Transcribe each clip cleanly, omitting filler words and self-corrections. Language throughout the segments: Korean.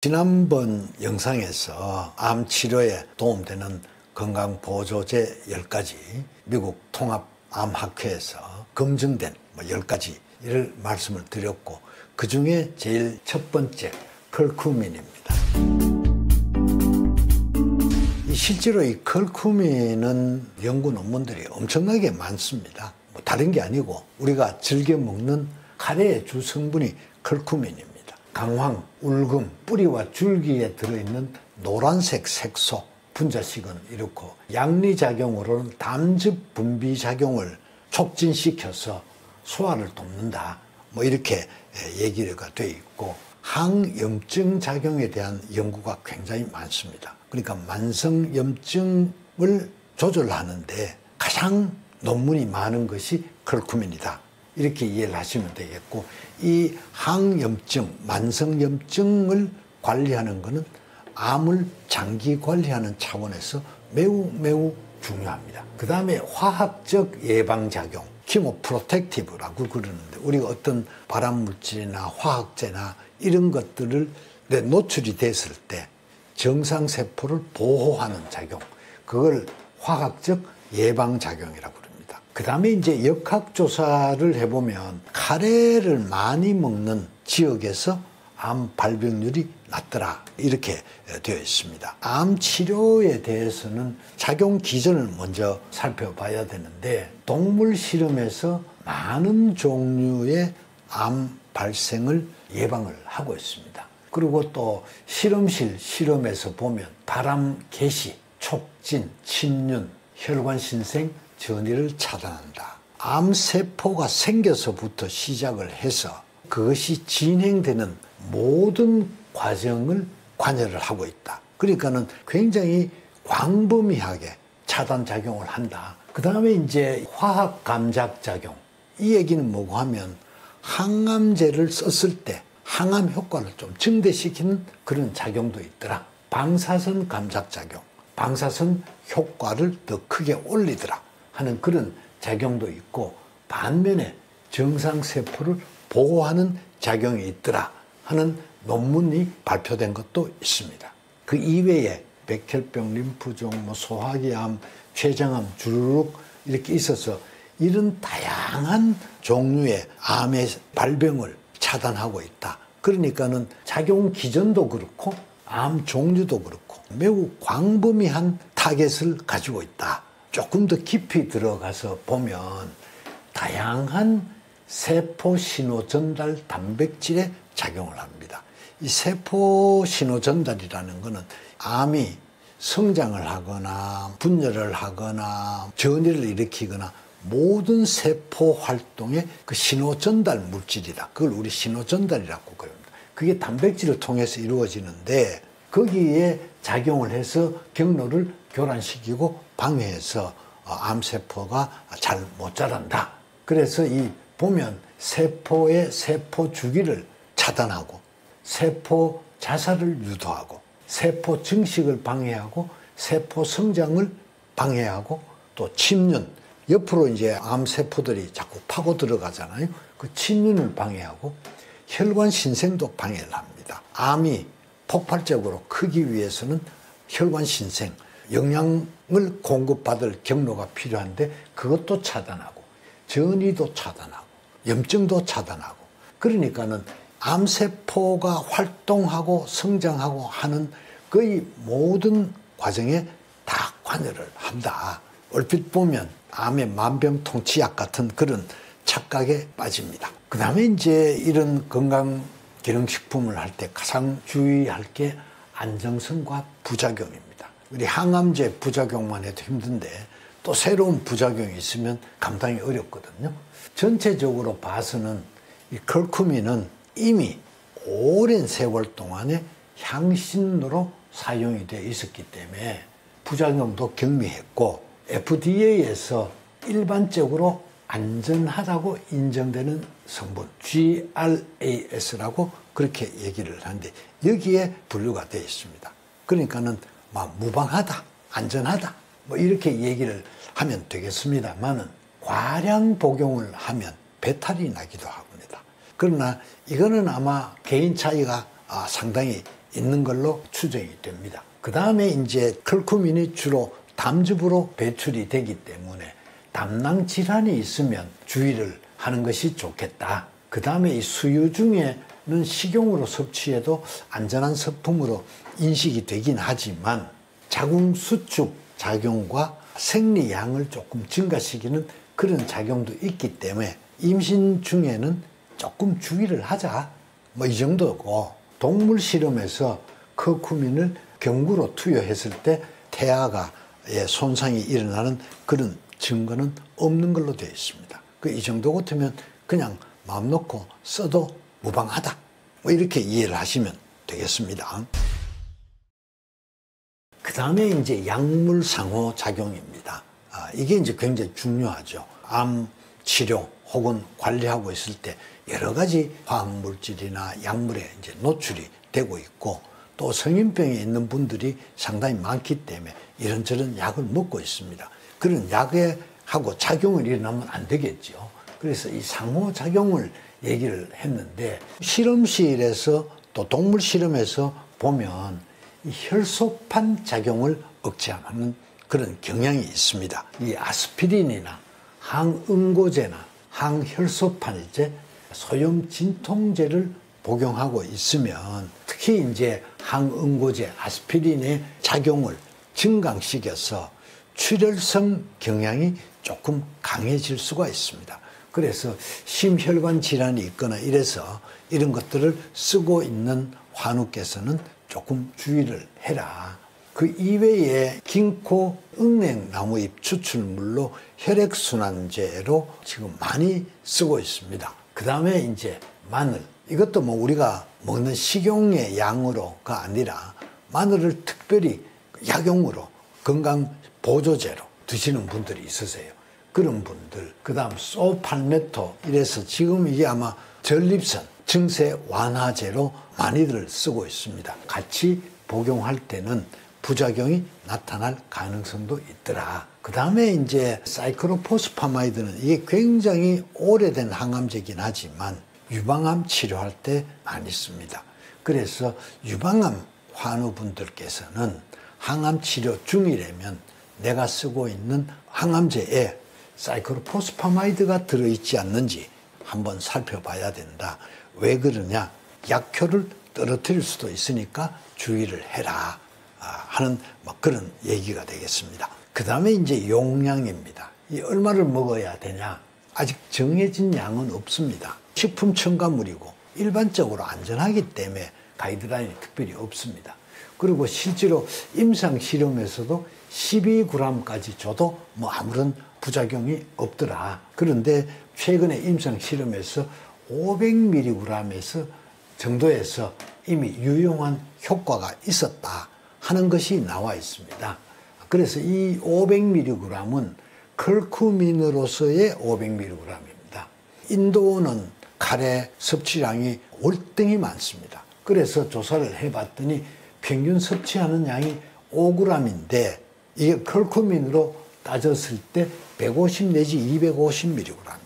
지난번 영상에서 암 치료에 도움되는 건강보조제 10가지 미국 통합암학회에서 검증된 10가지를 말씀을 드렸고, 그 중에 제일 첫 번째 컬쿠민입니다. 실제로 이 컬쿠민은 연구 논문들이 엄청나게 많습니다. 다른 게 아니고 우리가 즐겨 먹는 카레의 주 성분이 컬쿠민입니다. 강황, 울금, 뿌리와 줄기에 들어있는 노란색 색소, 분자식은 이렇고 양리작용으로는 담즙 분비작용을 촉진시켜서 소화를 돕는다, 이렇게 얘기가 되어 있고, 항염증 작용에 대한 연구가 굉장히 많습니다. 그러니까 만성염증을 조절하는데 가장 논문이 많은 것이 컬쿠민이다, 이렇게 이해를 하시면 되겠고, 이 항염증, 만성염증을 관리하는 것은 암을 장기 관리하는 차원에서 매우 중요합니다. 그 다음에 화학적 예방작용, 키모프로텍티브라고 그러는데, 우리가 어떤 발암물질이나 화학제나 이런 것들을 노출이 됐을 때 정상세포를 보호하는 작용, 그걸 화학적 예방작용이라고 합니다. 그 다음에 이제 역학조사를 해보면 카레를 많이 먹는 지역에서 암 발병률이 낮더라, 이렇게 되어 있습니다. 암 치료에 대해서는 작용 기전을 먼저 살펴봐야 되는데, 동물 실험에서 많은 종류의 암 발생을 예방을 하고 있습니다. 그리고 또 실험실 실험에서 보면 발암 개시, 촉진, 침륜, 혈관 신생, 전이를 차단한다. 암세포가 생겨서부터 시작을 해서 그것이 진행되는 모든 과정을 관여를 하고 있다. 그러니까는 굉장히 광범위하게 차단작용을 한다. 그 다음에 이제 화학감작작용. 이 얘기는 뭐고 하면, 항암제를 썼을 때 항암 효과를 좀 증대시키는 그런 작용도 있더라. 방사선 감작작용. 방사선 효과를 더 크게 올리더라 하는 그런 작용도 있고, 반면에 정상세포를 보호하는 작용이 있더라 하는 논문이 발표된 것도 있습니다. 그 이외에 백혈병, 림프종, 소화기암, 췌장암 주르륵 이렇게 있어서 이런 다양한 종류의 암의 발병을 차단하고 있다. 그러니까는 작용 기전도 그렇고 암 종류도 그렇고 매우 광범위한 타겟을 가지고 있다. 조금 더 깊이 들어가서 보면 다양한 세포 신호 전달 단백질에 작용을 합니다. 이 세포 신호 전달이라는 것은 암이 성장을 하거나 분열을 하거나 전이를 일으키거나 모든 세포 활동의 그 신호 전달 물질이다. 그걸 우리 신호 전달이라고 그럽니다. 그게 단백질을 통해서 이루어지는데, 거기에 작용을 해서 경로를 교란시키고 방해해서 암세포가 잘 못 자란다. 그래서 이 보면 세포의 세포 주기를 차단하고, 세포 자살을 유도하고, 세포 증식을 방해하고, 세포 성장을 방해하고, 또 침륜, 옆으로 이제 암세포들이 자꾸 파고 들어가잖아요. 그 침륜을 방해하고, 혈관 신생도 방해를 합니다. 암이 폭발적으로 크기 위해서는 혈관 신생, 영양을 공급받을 경로가 필요한데 그것도 차단하고, 전이도 차단하고, 염증도 차단하고, 그러니까는 암세포가 활동하고 성장하고 하는 거의 모든 과정에 다 관여를 한다. 얼핏 보면 암의 만병통치약 같은 그런 착각에 빠집니다. 그 다음에 이제 이런 건강기능식품을 할 때 가장 주의할 게 안정성과 부작용입니다. 우리 항암제 부작용만 해도 힘든데 또 새로운 부작용이 있으면 감당이 어렵거든요. 전체적으로 봐서는 이 컬쿠민은 이미 오랜 세월 동안에 향신료로 사용이 되어 있었기 때문에 부작용도 경미했고, FDA에서 일반적으로 안전하다고 인정되는 성분 GRAS라고 그렇게 얘기를 하는데, 여기에 분류가 되어 있습니다. 그러니까는 무방하다, 안전하다 이렇게 얘기를 하면 되겠습니다만은, 과량 복용을 하면 배탈이 나기도 합니다. 그러나 이거는 아마 개인 차이가 상당히 있는 걸로 추정이 됩니다. 그 다음에 이제 컬쿠민이 주로 담즙으로 배출이 되기 때문에 담낭 질환이 있으면 주의를 하는 것이 좋겠다. 그 다음에 이 수유 중에는 식용으로 섭취해도 안전한 식품으로 인식이 되긴 하지만 자궁 수축 작용과 생리양을 조금 증가시키는 그런 작용도 있기 때문에 임신 중에는 조금 주의를 하자. 뭐 이 정도고, 동물 실험에서 커큐민을 경구로 투여했을 때 태아가의 손상이 일어나는 그런 증거는 없는 걸로 되어 있습니다. 이 정도 같으면 그냥 마음 놓고 써도 무방하다. 뭐 이렇게 이해를 하시면 되겠습니다. 그 다음에 이제 약물 상호 작용입니다. 이게 이제 굉장히 중요하죠. 암 치료 혹은 관리하고 있을 때 여러 가지 화학물질이나 약물에 이제 노출이 되고 있고, 또 성인병에 있는 분들이 상당히 많기 때문에 이런저런 약을 먹고 있습니다. 그런 약에 하고 작용을 일어나면 안 되겠죠. 그래서 이 상호작용을 얘기를 했는데, 실험실에서 또 동물 실험에서 보면 이 혈소판 작용을 억제하는 그런 경향이 있습니다. 이 아스피린이나 항응고제나 항혈소판제, 소염 진통제를 복용하고 있으면 특히 이제 항응고제, 아스피린의 작용을 증강시켜서 출혈성 경향이 조금 강해질 수가 있습니다. 그래서 심혈관 질환이 있거나 이래서 이런 것들을 쓰고 있는 환우께서는 조금 주의를 해라. 그 이외에 긴코 은행나무잎 추출물로 혈액순환제로 지금 많이 쓰고 있습니다. 그 다음에 이제 마늘. 이것도 뭐 우리가 먹는 식용의 양으로가 아니라 마늘을 특별히 약용으로 건강 보조제로 드시는 분들이 있으세요. 그런 분들. 그 다음 소팔메토. 이래서 지금 이게 아마 전립선 증세 완화제로 많이들 쓰고 있습니다. 같이 복용할 때는 부작용이 나타날 가능성도 있더라. 그 다음에 이제 사이클로포스파마이드는 이게 굉장히 오래된 항암제이긴 하지만 유방암 치료할 때 많이 씁니다. 그래서 유방암 환우분들께서는 항암 치료 중이라면 내가 쓰고 있는 항암제에 사이클로포스파마이드가 들어있지 않는지 한번 살펴봐야 된다. 왜 그러냐? 약효를 떨어뜨릴 수도 있으니까 주의를 해라 하는 그런 얘기가 되겠습니다. 그 다음에 이제 용량입니다. 이 얼마를 먹어야 되냐? 아직 정해진 양은 없습니다. 식품 첨가물이고 일반적으로 안전하기 때문에 가이드라인이 특별히 없습니다. 그리고 실제로 임상 실험에서도 12g까지 줘도 뭐 아무런 부작용이 없더라. 그런데 최근에 임상 실험에서 500mg에서 정도에서 이미 유용한 효과가 있었다 하는 것이 나와 있습니다. 그래서 이 500mg은 컬쿠민으로서의 500mg입니다. 인도는 카레 섭취량이 월등히 많습니다. 그래서 조사를 해봤더니 평균 섭취하는 양이 5g인데 이게 컬쿠민으로 따졌을 때 150 내지 250mg입니다.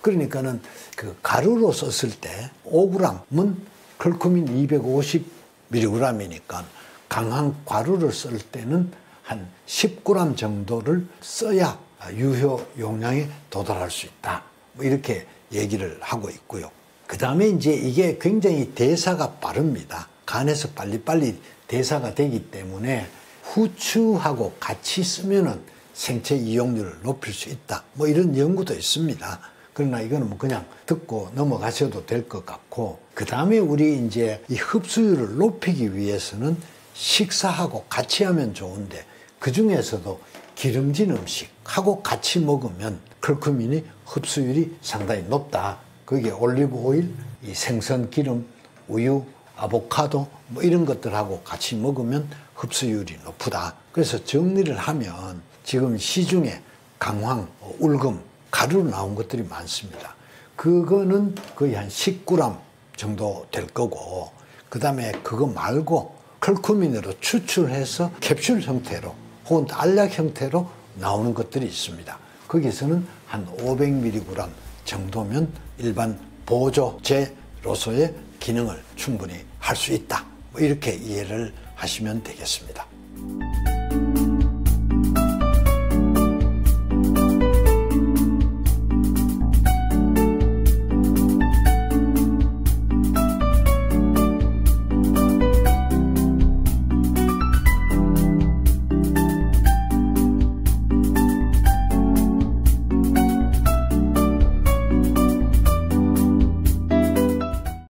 그러니까는 그 가루로 썼을 때 5g은 컬쿠민 250mg이니까 강한 가루를 쓸 때는 한 10g 정도를 써야 유효 용량에 도달할 수 있다. 뭐 이렇게 얘기를 하고 있고요. 그 다음에 이제 이게 굉장히 대사가 빠릅니다. 간에서 빨리빨리 대사가 되기 때문에 후추하고 같이 쓰면은 생체 이용률을 높일 수 있다. 뭐 이런 연구도 있습니다. 그러나 이거는 뭐 그냥 듣고 넘어가셔도 될 것 같고, 그 다음에 우리 이제 이 흡수율을 높이기 위해서는 식사하고 같이 하면 좋은데, 그 중에서도 기름진 음식하고 같이 먹으면 컬쿠민이 흡수율이 상당히 높다. 그게 올리브 오일, 이 생선 기름, 우유, 아보카도 뭐 이런 것들하고 같이 먹으면 흡수율이 높다. 그래서 정리를 하면 지금 시중에 강황, 울금, 가루로 나온 것들이 많습니다. 그거는 거의 한 10g 정도 될 거고, 그 다음에 그거 말고 컬쿠민으로 추출해서 캡슐 형태로 혹은 알약 형태로 나오는 것들이 있습니다. 거기서는 한 500mg 정도면 일반 보조제로서의 기능을 충분히 할 수 있다. 뭐 이렇게 이해를 하시면 되겠습니다.